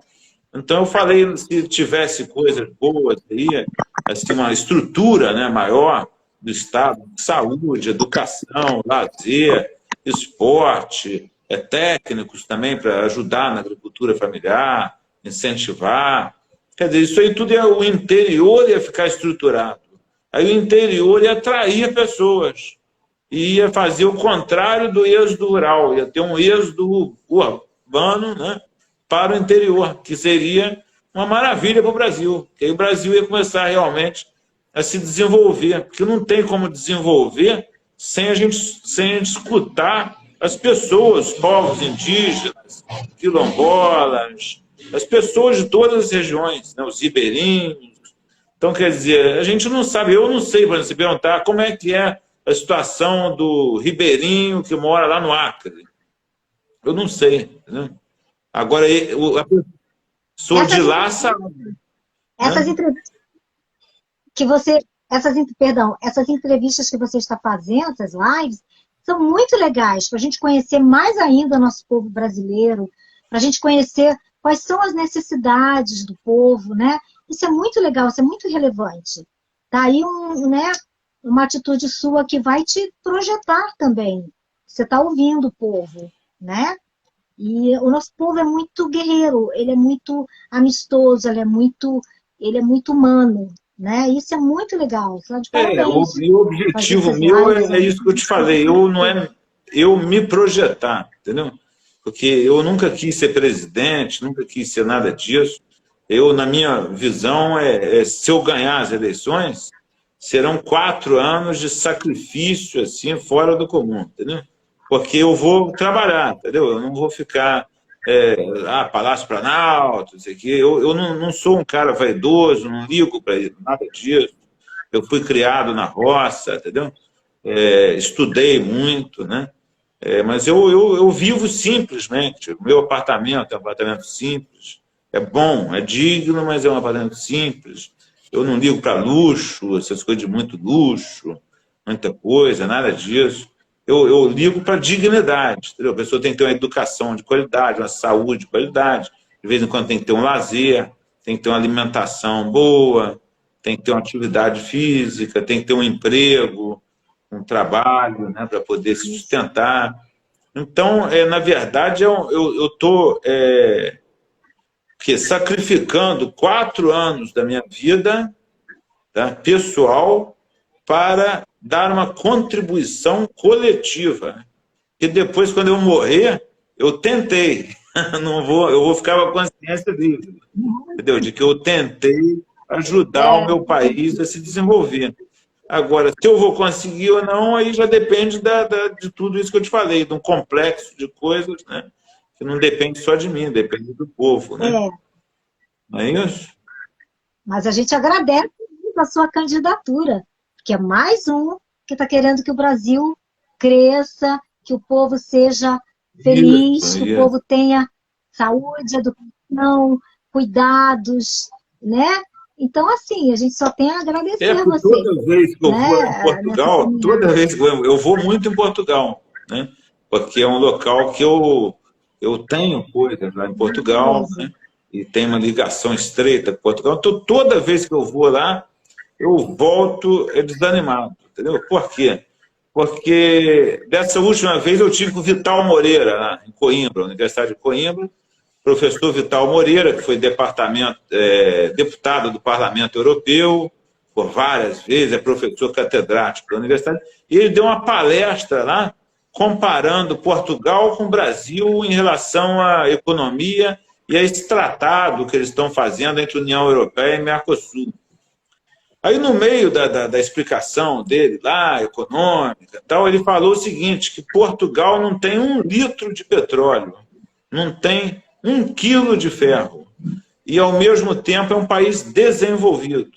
Então eu falei, se tivesse coisas boas aí, assim, uma estrutura, né, maior do Estado, saúde, educação, lazer, esporte, técnicos também para ajudar na agricultura familiar, incentivar. Quer dizer, isso aí tudo o interior ia ficar estruturado. Aí o interior ia atrair pessoas. E ia fazer o contrário do êxodo rural. Ia ter um êxodo urbano, né, para o interior, que seria uma maravilha para o Brasil. Porque aí o Brasil ia começar realmente a se desenvolver. Porque não tem como desenvolver sem a gente escutar as pessoas, os povos indígenas, quilombolas, as pessoas de todas as regiões, né, os ribeirinhos. Então, quer dizer, a gente não sabe, eu não sei, para se perguntar como é que é a situação do ribeirinho que mora lá no Acre. Eu não sei. Né? Agora, sou de lá, sabe? Essas entrevistas que você... essas entrevistas que você está fazendo, essas lives, são muito legais para a gente conhecer mais ainda o nosso povo brasileiro, para a gente conhecer quais são as necessidades do povo, né? Isso é muito legal, isso é muito relevante. Tá aí né, uma atitude sua que vai te projetar também. Você está ouvindo o povo, né? E o nosso povo é muito guerreiro, ele é muito amistoso, ele é muito humano, né? Isso é muito legal. O objetivo meu é isso que eu te falei. Eu me projetar, entendeu? Porque eu nunca quis ser presidente, nunca quis ser nada disso. Na minha visão, se eu ganhar as eleições, serão 4 anos de sacrifício, assim, fora do comum, entendeu? Porque eu vou trabalhar, entendeu? Eu não vou ficar, Palácio Planalto, não sei o quê. Eu não sou um cara vaidoso, não ligo para nada disso. Eu fui criado na roça, entendeu? Estudei muito, né? Mas eu vivo simplesmente. O meu apartamento é um apartamento simples. É bom, é digno, mas é um apartamento simples. Eu não ligo para luxo, essas coisas de muito luxo, muita coisa, nada disso. Eu ligo para dignidade, entendeu? A pessoa tem que ter uma educação de qualidade, uma saúde de qualidade. De vez em quando tem que ter um lazer, tem que ter uma alimentação boa, tem que ter uma atividade física, tem que ter um emprego, um trabalho, né, para poder se sustentar. Então, na verdade, eu estou sacrificando 4 anos da minha vida, tá, pessoal, para dar uma contribuição coletiva. E depois, quando eu morrer, eu tentei. Eu vou ficar com a consciência livre, entendeu? De que eu tentei ajudar o meu país a se desenvolver. Agora, se eu vou conseguir ou não, aí já depende de tudo isso que eu te falei, de um complexo de coisas, né? Que não depende só de mim, depende do povo, né? Não é isso? Mas a gente agradece a sua candidatura, que é mais um que está querendo que o Brasil cresça, que o povo seja feliz, que o povo tenha saúde, educação, cuidados, né? Então, assim, a gente só tem a agradecer a você. Toda vez que eu vou em Portugal, toda vez que eu vou muito em Portugal, né? Porque é um local que eu tenho coisas lá em Portugal, né? E tem uma ligação estreita com Portugal. Então, toda vez que eu vou lá, eu volto desanimado, entendeu? Por quê? Porque dessa última vez eu tive com o Vital Moreira, lá em Coimbra, Universidade de Coimbra, professor Vital Moreira, que foi deputado do Parlamento Europeu por várias vezes, é professor catedrático da universidade, e ele deu uma palestra lá comparando Portugal com o Brasil em relação à economia e a esse tratado que eles estão fazendo entre a União Europeia e Mercosul. Aí, no meio da explicação dele lá, econômica e tal, ele falou o seguinte, que Portugal não tem 1 litro de petróleo, não tem 1 quilo de ferro, e, ao mesmo tempo, é um país desenvolvido.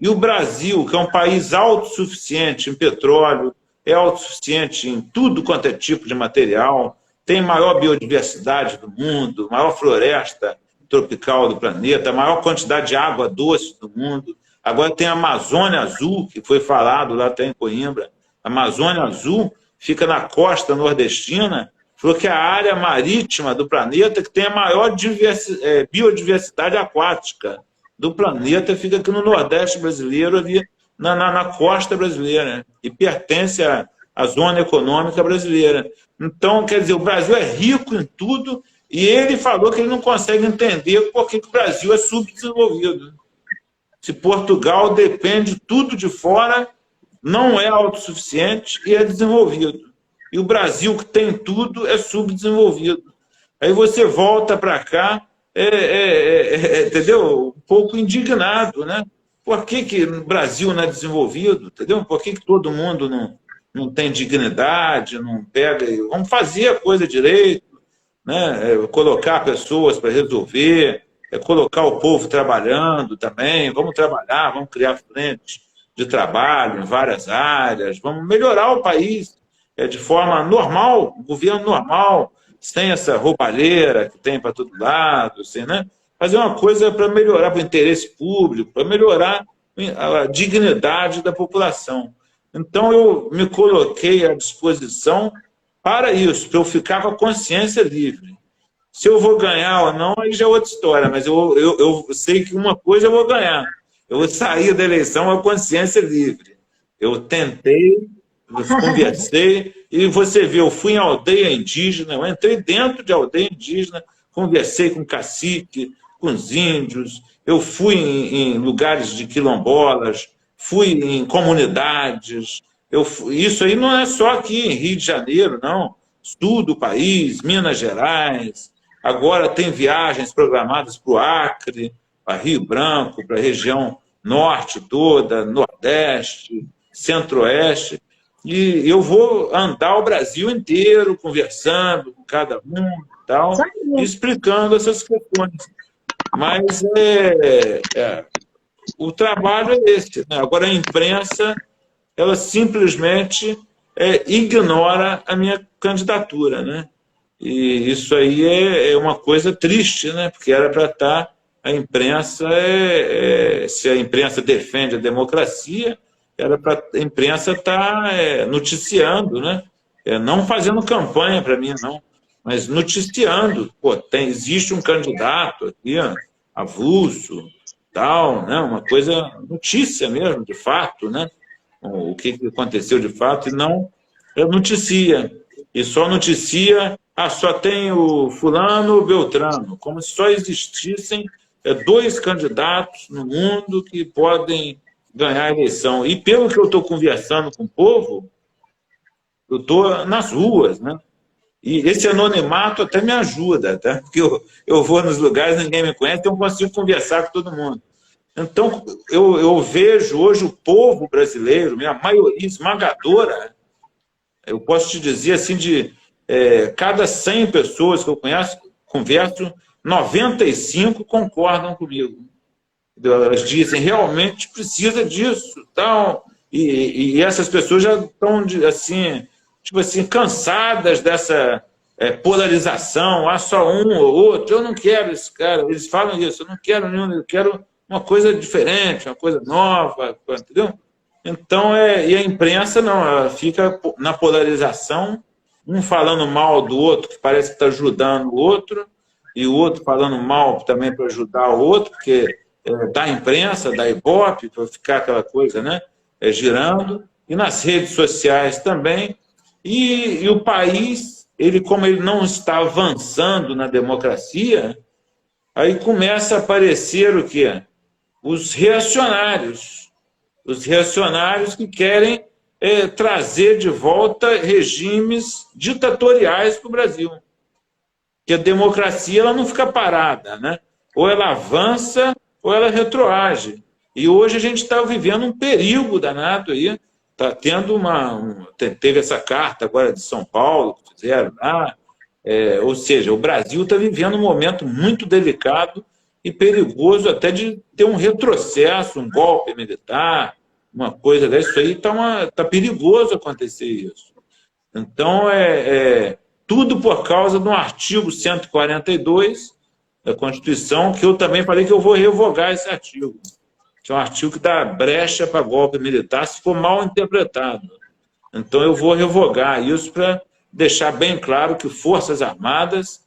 E o Brasil, que é um país autossuficiente em petróleo, é autossuficiente em tudo quanto é tipo de material, tem maior biodiversidade do mundo, maior floresta tropical do planeta, maior quantidade de água doce do mundo. Agora tem a Amazônia Azul, que foi falado lá até em Coimbra. A Amazônia Azul fica na costa nordestina, falou que é a área marítima do planeta que tem a maior biodiversidade aquática do planeta, fica aqui no Nordeste brasileiro, ali na costa brasileira, e pertence à zona econômica brasileira. Então, quer dizer, o Brasil é rico em tudo, e ele falou que ele não consegue entender por que o Brasil é subdesenvolvido. Se Portugal depende tudo de fora, não é autossuficiente e é desenvolvido. E o Brasil, que tem tudo, é subdesenvolvido. Aí você volta para cá, entendeu? Um pouco indignado, né? Por que o Brasil não é desenvolvido? Entendeu? Por que todo mundo não tem dignidade, não pega... Vamos fazer a coisa direito, né? Colocar pessoas para resolver, colocar o povo trabalhando também, vamos trabalhar, vamos criar frente de trabalho em várias áreas, vamos melhorar o país de forma normal, governo normal, sem essa roubalheira que tem para todo lado, assim, né? Fazer uma coisa para melhorar, para o interesse público, para melhorar a dignidade da população. Então, eu me coloquei à disposição para isso, para eu ficar com a consciência livre. Se eu vou ganhar ou não, aí já é outra história, mas eu sei que uma coisa eu vou ganhar. Eu vou sair da eleição com a consciência livre. Eu tentei, eu conversei, e você vê, eu fui em aldeia indígena, eu entrei dentro de aldeia indígena, conversei com cacique, com os índios, eu fui em lugares de quilombolas, fui em comunidades. Isso aí não é só aqui em Rio de Janeiro, não. Sul do país, Minas Gerais. Agora tem viagens programadas para o Acre, para Rio Branco, para a região norte toda, nordeste, centro-oeste. E eu vou andar o Brasil inteiro conversando com cada um e tal, explicando essas questões. Mas o trabalho é esse, né? Agora a imprensa, ela simplesmente ignora a minha candidatura, né? E isso aí é uma coisa triste, né? Porque era para estar a imprensa, se a imprensa defende a democracia, era para a imprensa estar noticiando, né? Não fazendo campanha para mim, não, mas noticiando. Pô, existe um candidato aqui, avulso, tal, né? Uma coisa, notícia mesmo, de fato, né? O que aconteceu de fato, e não noticia. E só noticia, só tem o fulano ou Beltrano, como se só existissem dois candidatos no mundo que podem ganhar a eleição. E pelo que eu estou conversando com o povo, eu estou nas ruas, né? E esse anonimato até me ajuda, tá? Porque eu vou nos lugares, ninguém me conhece, então eu consigo conversar com todo mundo. Então, eu vejo hoje o povo brasileiro, minha maioria esmagadora, eu posso te dizer assim, de cada 100 pessoas que eu converso, 95 concordam comigo. Elas dizem, realmente precisa disso, tal. E essas pessoas já estão, assim, tipo assim, cansadas dessa polarização, só um ou outro, eu não quero esse cara, eles falam isso, eu não quero nenhum, eu quero uma coisa diferente, uma coisa nova, entendeu? Então, e a imprensa não, ela fica na polarização, um falando mal do outro, que parece que está ajudando o outro, e o outro falando mal também para ajudar o outro, porque da imprensa, da Ibope, para ficar aquela coisa, né, girando, e nas redes sociais também, e o país, como ele não está avançando na democracia, aí começa a aparecer o quê? Os reacionários que querem trazer de volta regimes ditatoriais para o Brasil. Que a democracia ela não fica parada, né? Ou ela avança ou ela retroage. E hoje a gente está vivendo um perigo danado aí. Tá tendo teve essa carta agora de São Paulo que fizeram lá. Ou seja, o Brasil está vivendo um momento muito delicado e perigoso até de ter um retrocesso, um golpe militar, uma coisa dessa. Isso aí tá perigoso acontecer isso. Então, tudo por causa do artigo 142 da Constituição, que eu também falei que eu vou revogar esse artigo, que é um artigo que dá brecha para golpe militar se for mal interpretado. Então, eu vou revogar isso para deixar bem claro que Forças Armadas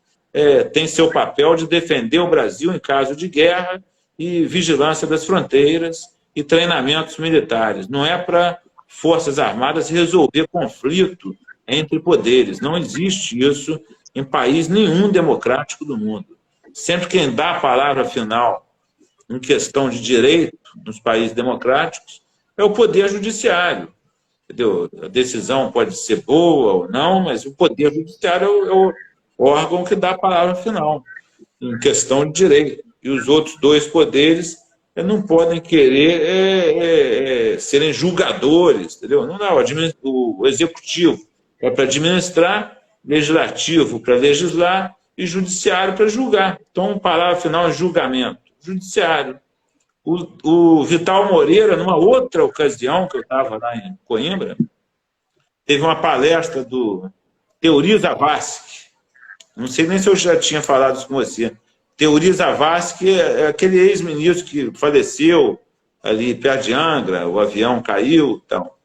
têm seu papel de defender o Brasil em caso de guerra e vigilância das fronteiras e treinamentos militares. Não é para Forças Armadas resolver conflito entre poderes. Não existe isso em país nenhum democrático do mundo. Sempre quem dá a palavra final em questão de direito nos países democráticos é o Poder Judiciário. Entendeu? A decisão pode ser boa ou não, mas o Poder Judiciário é o órgão que dá a palavra final em questão de direito. E os outros dois poderes não podem querer serem julgadores, entendeu? Não dá. O Executivo é para administrar, Legislativo para legislar e Judiciário para julgar. Então, a palavra final é julgamento. Judiciário. O Vital Moreira, numa outra ocasião que eu estava lá em Coimbra, teve uma palestra do Teori Zavascki. Não sei nem se eu já tinha falado isso com você. Teori Zavascki é aquele ex-ministro que faleceu ali perto de Angra, o avião caiu e tal.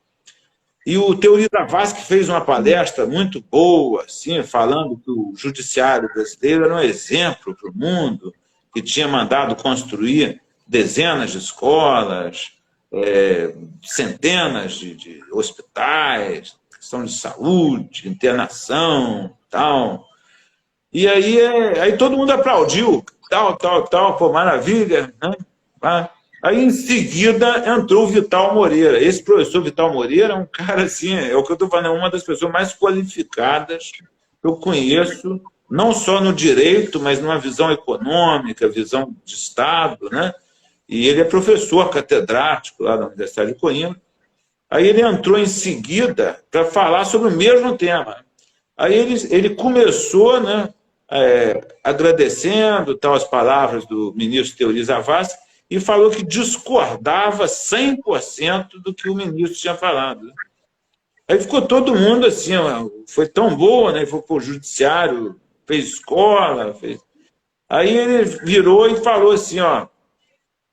E o Teori Zavascki fez uma palestra muito boa, assim, falando que o judiciário brasileiro era um exemplo para o mundo, que tinha mandado construir dezenas de escolas, centenas de hospitais, questão de saúde, internação, tal. E aí todo mundo aplaudiu, tal, pô, maravilha, né? Aí, em seguida, entrou o Vital Moreira. Esse professor Vital Moreira é um cara, assim, é o que eu estou falando, é uma das pessoas mais qualificadas que eu conheço, não só no direito, mas numa visão econômica, visão de Estado, né? E ele é professor catedrático lá da Universidade de Coimbra. Aí ele entrou em seguida para falar sobre o mesmo tema. Aí ele começou, né, agradecendo tal, as palavras do ministro Teori Zavascki e falou que discordava 100% do que o ministro tinha falado. Aí ficou todo mundo assim, ó, foi tão boa, né? Foi para o judiciário, fez escola, fez... Aí ele virou e falou assim, ó,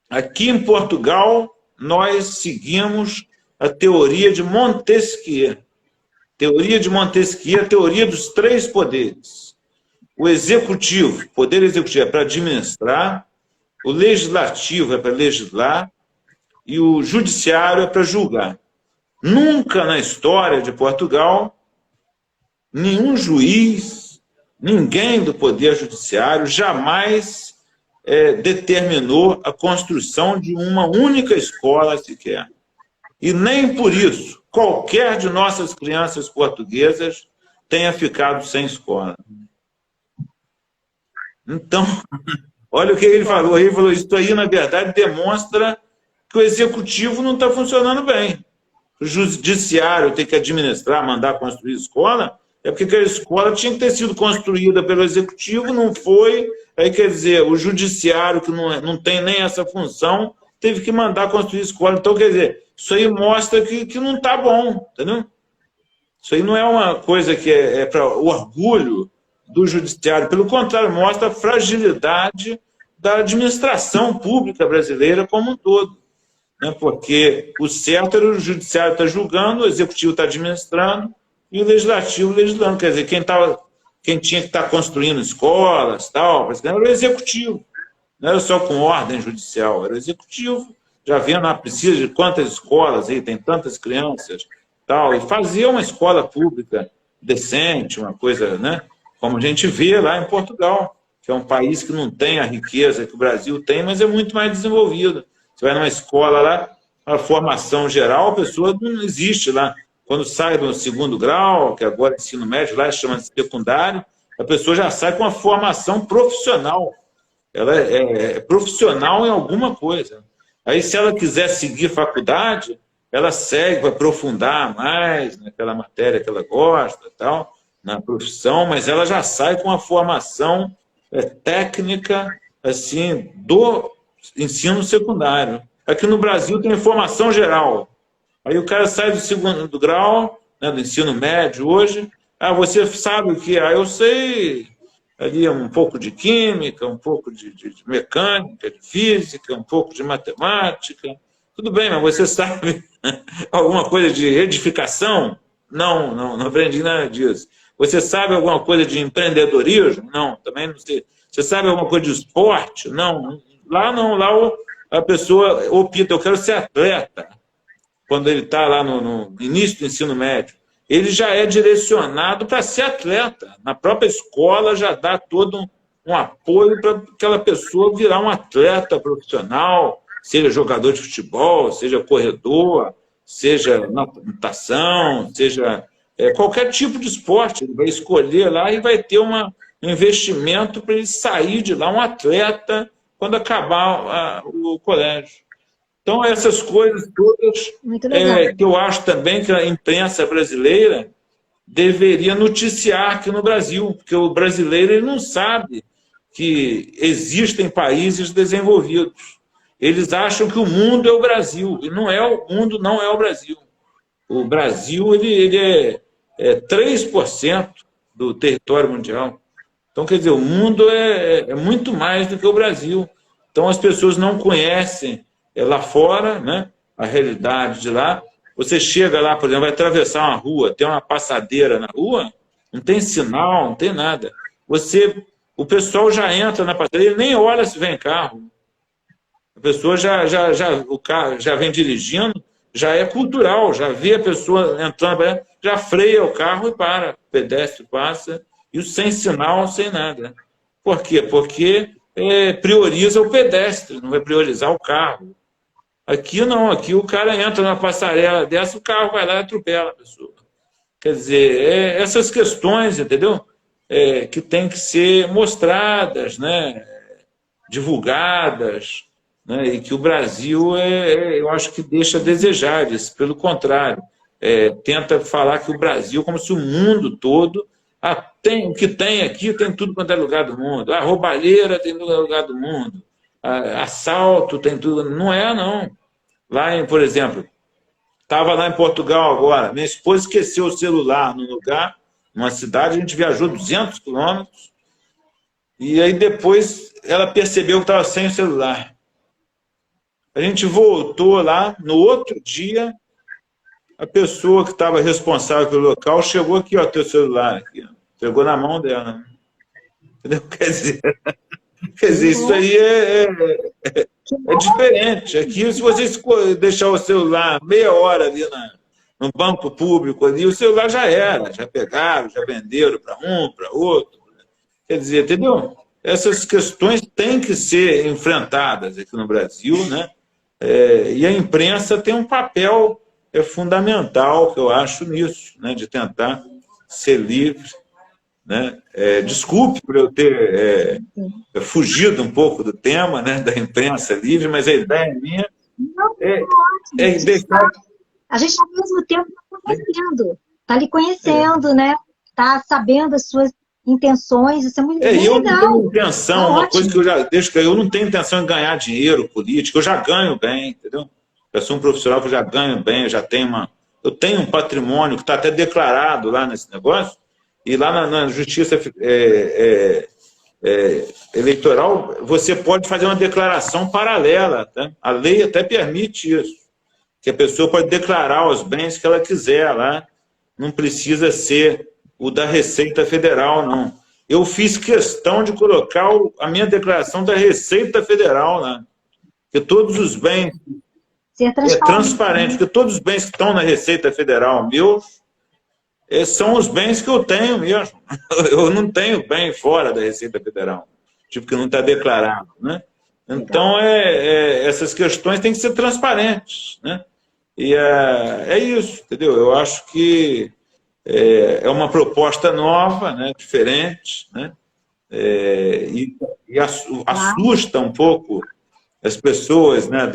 aqui em Portugal nós seguimos a teoria de Montesquieu. Teoria de Montesquieu é a teoria dos três poderes. O executivo, poder executivo é para administrar, o legislativo é para legislar e o judiciário é para julgar. Nunca na história de Portugal, nenhum juiz, ninguém do poder judiciário jamais determinou a construção de uma única escola sequer. E nem por isso qualquer de nossas crianças portuguesas tenha ficado sem escola. Então, olha o que ele falou. Ele falou, isso aí, na verdade, demonstra que o executivo não está funcionando bem. O judiciário tem que administrar, mandar construir escola, é porque aquela escola tinha que ter sido construída pelo executivo, não foi. Aí, quer dizer, o judiciário, que não tem nem essa função, teve que mandar construir escola. Então, quer dizer, isso aí mostra que não está bom, entendeu? Isso aí não é uma coisa que é para o orgulho do judiciário. Pelo contrário, mostra a fragilidade da administração pública brasileira como um todo. Né? Porque o certo era o judiciário estar julgando, o executivo está administrando e o legislativo legislando. Quer dizer, quem tinha que estar construindo escolas, tal, era o executivo. Não era só com ordem judicial, era o executivo. Já vendo, precisa de quantas escolas aí, tem tantas crianças, tal, e fazia uma escola pública decente, uma coisa, né? Como a gente vê lá em Portugal, que é um país que não tem a riqueza que o Brasil tem, mas é muito mais desenvolvido. Você vai numa escola lá, a formação geral, a pessoa não existe lá. Quando sai do segundo grau, que agora é ensino médio, lá chama de secundário, a pessoa já sai com uma formação profissional. Ela é profissional em alguma coisa. Aí, se ela quiser seguir faculdade, ela segue para aprofundar mais naquela matéria que ela gosta, tal, na profissão, mas ela já sai com uma formação técnica assim, do ensino secundário. Aqui no Brasil tem formação geral. Aí o cara sai do segundo grau, né, do ensino médio hoje. Você sabe o que é? Eu sei ali um pouco de química, um pouco de mecânica, de física, um pouco de matemática. Tudo bem, mas você sabe alguma coisa de edificação? Não aprendi nada disso. Você sabe alguma coisa de empreendedorismo? Não, também não sei. Você sabe alguma coisa de esporte? Não. Lá a pessoa opta, eu quero ser atleta. Quando ele está lá no início do ensino médio, ele já é direcionado para ser atleta. Na própria escola já dá todo um apoio para aquela pessoa virar um atleta profissional, seja jogador de futebol, seja corredor, seja natação, seja qualquer tipo de esporte. Ele vai escolher lá e vai ter um investimento para ele sair de lá um atleta quando acabar o colégio. Então, essas coisas todas que eu acho também que a imprensa brasileira deveria noticiar aqui no Brasil, porque o brasileiro ele não sabe que existem países desenvolvidos. Eles acham que o mundo é o Brasil, e não é o mundo, não é o Brasil. O Brasil ele é 3% do território mundial. Então, quer dizer, o mundo é muito mais do que o Brasil. Então, as pessoas não conhecem lá fora, né, a realidade de lá. Você chega lá, por exemplo, vai atravessar uma rua, tem uma passadeira na rua, não tem sinal, não tem nada. O pessoal já entra na passadeira, ele nem olha se vem carro. A pessoa o carro já vem dirigindo, já é cultural, já vê a pessoa entrando, já freia o carro e para. O pedestre passa, e sem sinal, sem nada. Por quê? Porque prioriza o pedestre, não vai priorizar o carro. Aqui não, aqui o cara entra na passarela dessa, o carro vai lá e atropela a pessoa. Quer dizer, essas questões, entendeu? Que tem que ser mostradas, né? Divulgadas, né? E que o Brasil, eu acho que deixa a desejar isso, pelo contrário. Tenta falar que o Brasil, como se o mundo todo, o que tem aqui tem tudo quanto é lugar do mundo. A roubalheira tem todo lugar do mundo. Assalto tem tudo. Não é, não. Por exemplo, estava lá em Portugal agora, minha esposa esqueceu o celular no lugar, numa cidade, a gente viajou 200 quilômetros, e aí depois ela percebeu que estava sem o celular. A gente voltou lá, no outro dia, a pessoa que estava responsável pelo local chegou aqui, ó, teu celular aqui, ó, pegou na mão dela. Entendeu? Quer dizer, isso aí é diferente. Aqui, se você deixar o celular meia hora ali no banco público, ali, o celular já era, já pegaram, já venderam para um, para outro. Quer dizer, entendeu? Essas questões têm que ser enfrentadas aqui no Brasil, né? E a imprensa tem um papel fundamental, que eu acho, nisso, né? De tentar ser livre. Né? Desculpe por eu ter fugido um pouco do tema, né, da imprensa livre, mas a ideia minha deixar... A gente, ao mesmo tempo, está lhe conhecendo, né? Está sabendo as suas intenções, isso é muito legal. Eu não tenho intenção, uma coisa que eu já deixo que eu não tenho intenção de ganhar dinheiro político, eu já ganho bem, entendeu? Eu sou um profissional que eu já ganho bem, eu tenho um patrimônio que está até declarado lá nesse negócio. E lá na Justiça Eleitoral, você pode fazer uma declaração paralela. Tá? A lei até permite isso. Que a pessoa pode declarar os bens que ela quiser lá. Não precisa ser o da Receita Federal, não. Eu fiz questão de colocar a minha declaração da Receita Federal lá. Que todos os bens... Ser transparente, porque todos os bens que estão na Receita Federal meus, são os bens que eu tenho mesmo. Eu não tenho bem fora da Receita Federal, tipo que não está declarado, né? Então, essas questões têm que ser transparentes, né? E é isso, entendeu? Eu acho que é uma proposta nova, né? Diferente, né? E assusta um pouco as pessoas, né?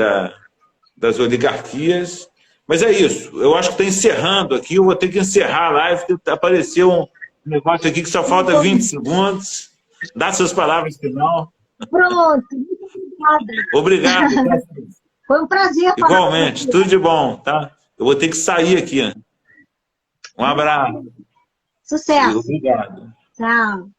Das oligarquias. Mas é isso, eu acho que está encerrando aqui, eu vou ter que encerrar a live, porque apareceu um negócio aqui que só falta 20 segundos. Dá suas palavras final. Pronto, muito obrigada. Obrigado. Foi um prazer falar com Igualmente, você. tudo de bom, tá? Eu vou ter que sair aqui. Um abraço. Sucesso. Obrigado. Tchau.